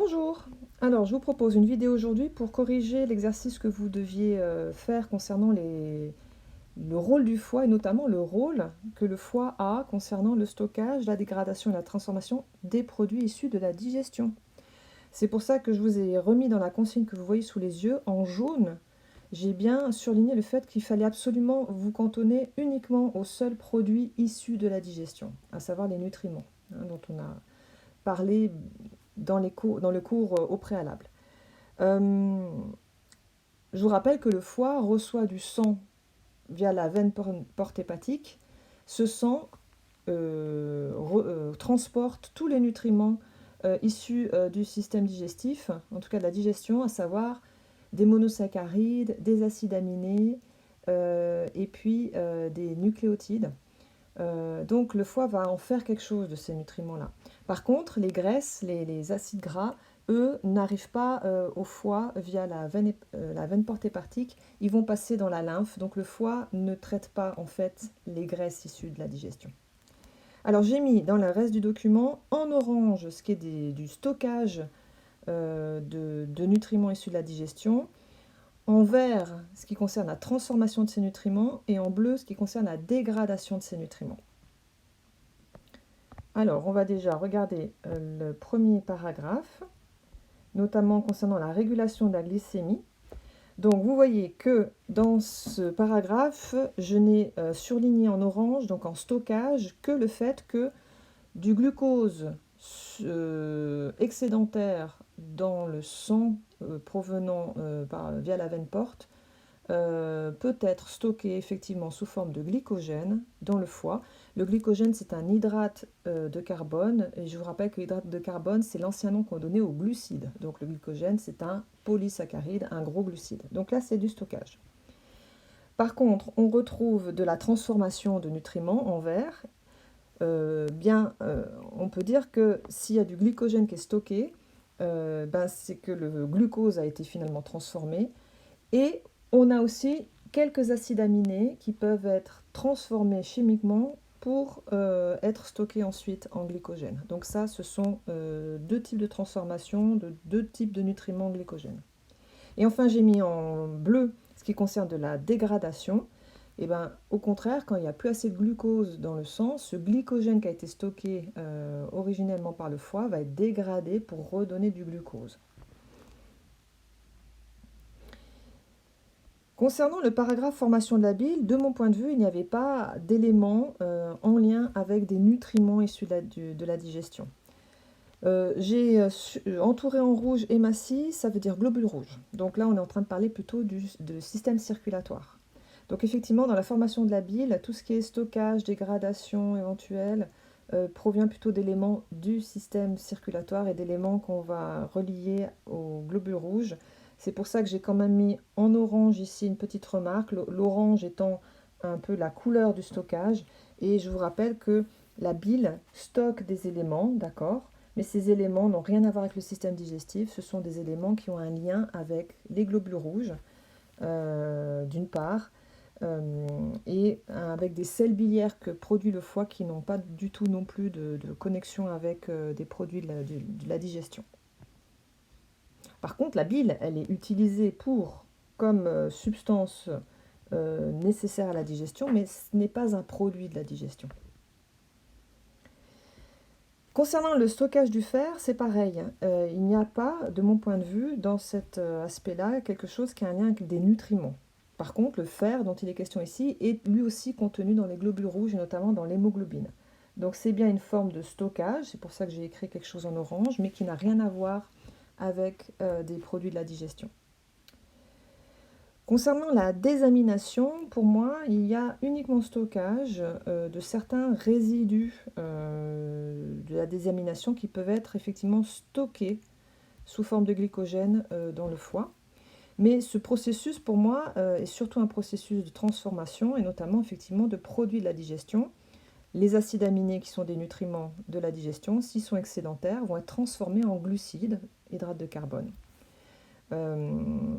Bonjour, alors je vous propose une vidéo aujourd'hui pour corriger l'exercice que vous deviez faire concernant le rôle du foie et notamment le rôle que le foie a concernant le stockage, la dégradation et la transformation des produits issus de la digestion. C'est pour ça que je vous ai remis dans la consigne que vous voyez sous les yeux en jaune. J'ai bien surligné le fait qu'il fallait absolument vous cantonner uniquement aux seuls produits issus de la digestion, à savoir les nutriments, dont on a parlé dans le cours au préalable. Je vous rappelle que le foie reçoit du sang via la veine porte hépatique. Ce sang transporte tous les nutriments issus du système digestif, en tout cas de la digestion, à savoir des monosaccharides, des acides aminés et puis des nucléotides. Donc le foie va en faire quelque chose de ces nutriments-là. Par contre, les graisses, les acides gras, eux, n'arrivent pas au foie via la veine porte hépatique, ils vont passer dans la lymphe, donc le foie ne traite pas en fait les graisses issues de la digestion. Alors j'ai mis dans le reste du document en orange ce qui est du stockage de nutriments issus de la digestion, en vert ce qui concerne la transformation de ces nutriments et en bleu ce qui concerne la dégradation de ces nutriments. Alors, on va déjà regarder le premier paragraphe, notamment concernant la régulation de la glycémie. Donc, vous voyez que dans ce paragraphe, je n'ai surligné en orange, donc en stockage, que le fait que du glucose excédentaire dans le sang provenant via la veine porte peut être stocké effectivement sous forme de glycogène dans le foie. Le glycogène, c'est un hydrate de carbone, et je vous rappelle que l'hydrate de carbone, c'est l'ancien nom qu'on donnait aux glucides. Donc le glycogène, c'est un polysaccharide, un gros glucide. Donc là, c'est du stockage. Par contre, on retrouve de la transformation de nutriments en vert. On peut dire que s'il y a du glycogène qui est stocké, c'est que le glucose a été finalement transformé. Et on a aussi quelques acides aminés qui peuvent être transformés chimiquement pour être stockés ensuite en glycogène. Donc ça, ce sont deux types de transformation, de deux types de nutriments glycogène. Et enfin, j'ai mis en bleu ce qui concerne de la dégradation. Et au contraire, quand il n'y a plus assez de glucose dans le sang, ce glycogène qui a été stocké originellement par le foie va être dégradé pour redonner du glucose. Concernant le paragraphe formation de la bile, de mon point de vue, il n'y avait pas d'éléments en lien avec des nutriments issus de la digestion. J'ai entouré en rouge hématie, ça veut dire globule rouge. Donc là, on est en train de parler plutôt de système circulatoire. Donc effectivement, dans la formation de la bile, tout ce qui est stockage, dégradation éventuelle, provient plutôt d'éléments du système circulatoire et d'éléments qu'on va relier au globule rouge. C'est pour ça que j'ai quand même mis en orange ici une petite remarque, l'orange étant un peu la couleur du stockage. Et je vous rappelle que la bile stocke des éléments, d'accord, mais ces éléments n'ont rien à voir avec le système digestif. Ce sont des éléments qui ont un lien avec les globules rouges, d'une part, et avec des sels biliaires que produit le foie qui n'ont pas du tout non plus de connexion avec des produits de la digestion. Par contre, la bile, elle est utilisée comme substance nécessaire à la digestion, mais ce n'est pas un produit de la digestion. Concernant le stockage du fer, c'est pareil. Il n'y a pas, de mon point de vue, dans cet aspect-là, quelque chose qui a un lien avec des nutriments. Par contre, le fer dont il est question ici est lui aussi contenu dans les globules rouges et notamment dans l'hémoglobine. Donc c'est bien une forme de stockage, c'est pour ça que j'ai écrit quelque chose en orange, mais qui n'a rien à voir avec des produits de la digestion. Concernant la désamination, pour moi, il y a uniquement stockage de certains résidus de la désamination qui peuvent être effectivement stockés sous forme de glycogène dans le foie. Mais ce processus, pour moi, est surtout un processus de transformation et notamment effectivement de produits de la digestion. Les acides aminés, qui sont des nutriments de la digestion, s'ils sont excédentaires, vont être transformés en glucides, hydrates de carbone.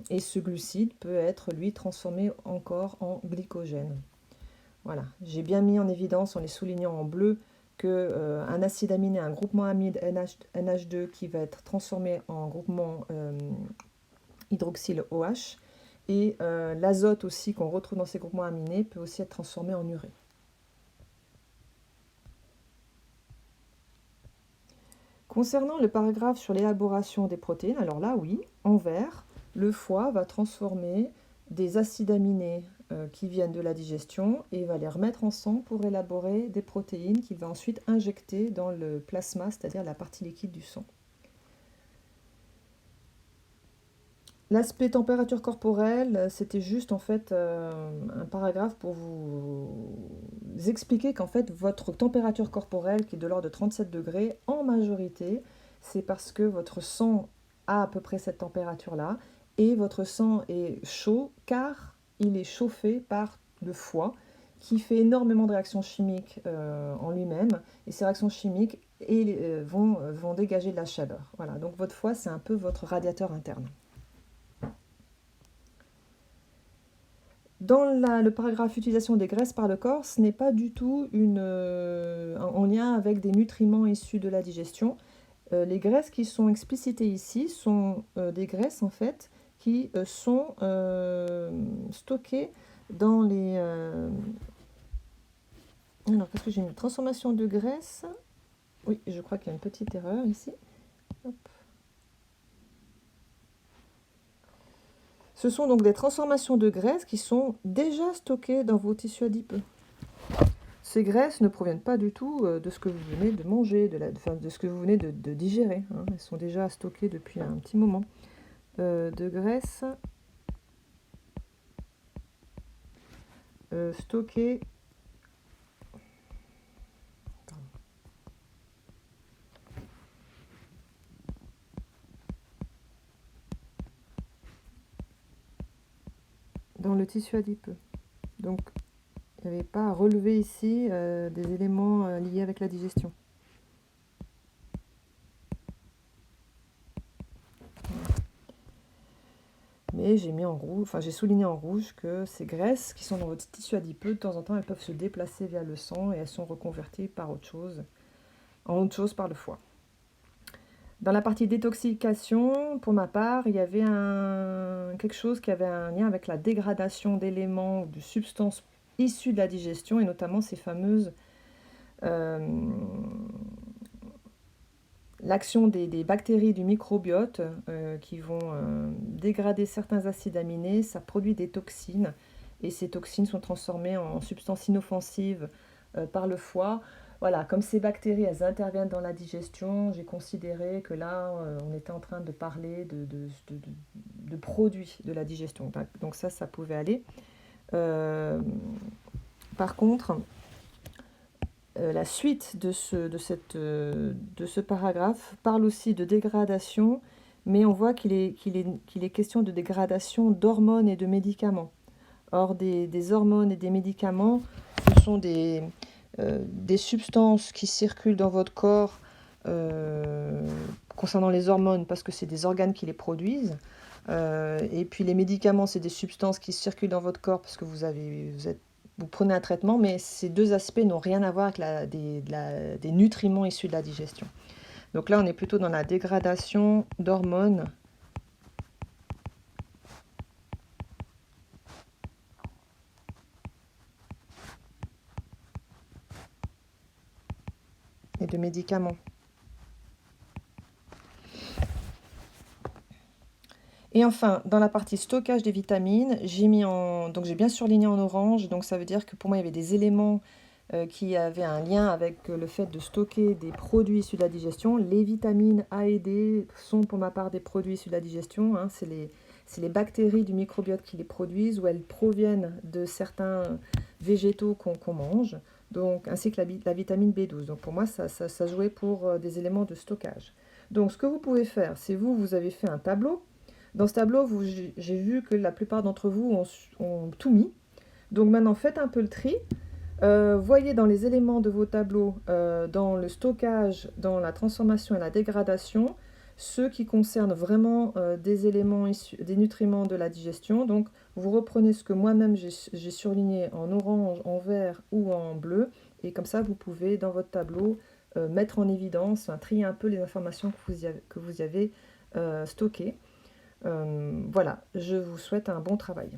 Et ce glucide peut être, lui, transformé encore en glycogène. Voilà, j'ai bien mis en évidence, en les soulignant en bleu, qu'un acide aminé, un groupement amide NH2 qui va être transformé en groupement hydroxyle OH. Et l'azote aussi qu'on retrouve dans ces groupements aminés peut aussi être transformé en urée. Concernant le paragraphe sur l'élaboration des protéines, alors là oui, en vert, le foie va transformer des acides aminés qui viennent de la digestion et va les remettre en sang pour élaborer des protéines qu'il va ensuite injecter dans le plasma, c'est-à-dire la partie liquide du sang. L'aspect température corporelle, c'était juste en fait un paragraphe pour vous expliquer qu'en fait votre température corporelle qui est de l'ordre de 37 degrés, en majorité, c'est parce que votre sang a à peu près cette température-là et votre sang est chaud car il est chauffé par le foie qui fait énormément de réactions chimiques en lui-même et ces réactions chimiques vont dégager de la chaleur. Voilà, donc votre foie c'est un peu votre radiateur interne. Dans le paragraphe utilisation des graisses par le corps, ce n'est pas du tout en lien avec des nutriments issus de la digestion. Les graisses qui sont explicitées ici sont des graisses en fait qui sont stockées dans les... Alors, qu'est-ce que j'ai mis? Transformation de graisse. Oui, je crois qu'il y a une petite erreur ici. Hop. Ce sont donc des transformations de graisses qui sont déjà stockées dans vos tissus adipeux. Ces graisses ne proviennent pas du tout de ce que vous venez de manger, de ce que vous venez de digérer. Hein. Elles sont déjà stockées depuis un petit moment. De graisses stockées dans le tissu adipeux. Donc, il n'y avait pas à relever ici des éléments liés avec la digestion. Mais j'ai mis en rouge, enfin j'ai souligné en rouge que ces graisses qui sont dans votre tissu adipeux, de temps en temps, elles peuvent se déplacer via le sang et elles sont reconverties par autre chose, en autre chose par le foie. Dans la partie détoxication, pour ma part, il y avait quelque chose qui avait un lien avec la dégradation d'éléments ou de substances issues de la digestion, et notamment ces fameuses... l'action des bactéries du microbiote qui vont dégrader certains acides aminés, ça produit des toxines, et ces toxines sont transformées en substances inoffensives par le foie. Voilà, comme ces bactéries, elles interviennent dans la digestion, j'ai considéré que là, on était en train de parler de produits de la digestion. Donc ça pouvait aller. Par contre, la suite de ce paragraphe parle aussi de dégradation, mais on voit qu'il est question de dégradation d'hormones et de médicaments. Or, des hormones et des médicaments, ce sont des substances qui circulent dans votre corps concernant les hormones parce que c'est des organes qui les produisent. Et puis les médicaments, c'est des substances qui circulent dans votre corps parce que vous prenez un traitement, mais ces deux aspects n'ont rien à voir avec des nutriments issus de la digestion. Donc là, on est plutôt dans la dégradation d'hormones et de médicaments. Et enfin, dans la partie stockage des vitamines, j'ai bien surligné en orange, donc ça veut dire que pour moi, il y avait des éléments qui avaient un lien avec le fait de stocker des produits issus de la digestion. Les vitamines A et D sont pour ma part des produits issus de la digestion. Hein, c'est les bactéries du microbiote qui les produisent ou elles proviennent de certains végétaux qu'on mange, donc, ainsi que la vitamine B12. Donc pour moi, ça jouait pour des éléments de stockage. Donc ce que vous pouvez faire, c'est vous avez fait un tableau. Dans ce tableau, j'ai vu que la plupart d'entre vous ont tout mis. Donc maintenant, faites un peu le tri. Voyez dans les éléments de vos tableaux, dans le stockage, dans la transformation et la dégradation, ceux qui concernent vraiment des éléments des nutriments de la digestion. Donc, vous reprenez ce que moi-même j'ai surligné en orange, en vert ou en bleu, et comme ça vous pouvez dans votre tableau mettre en évidence, trier un peu les informations que vous y avez stockées. Voilà, je vous souhaite un bon travail.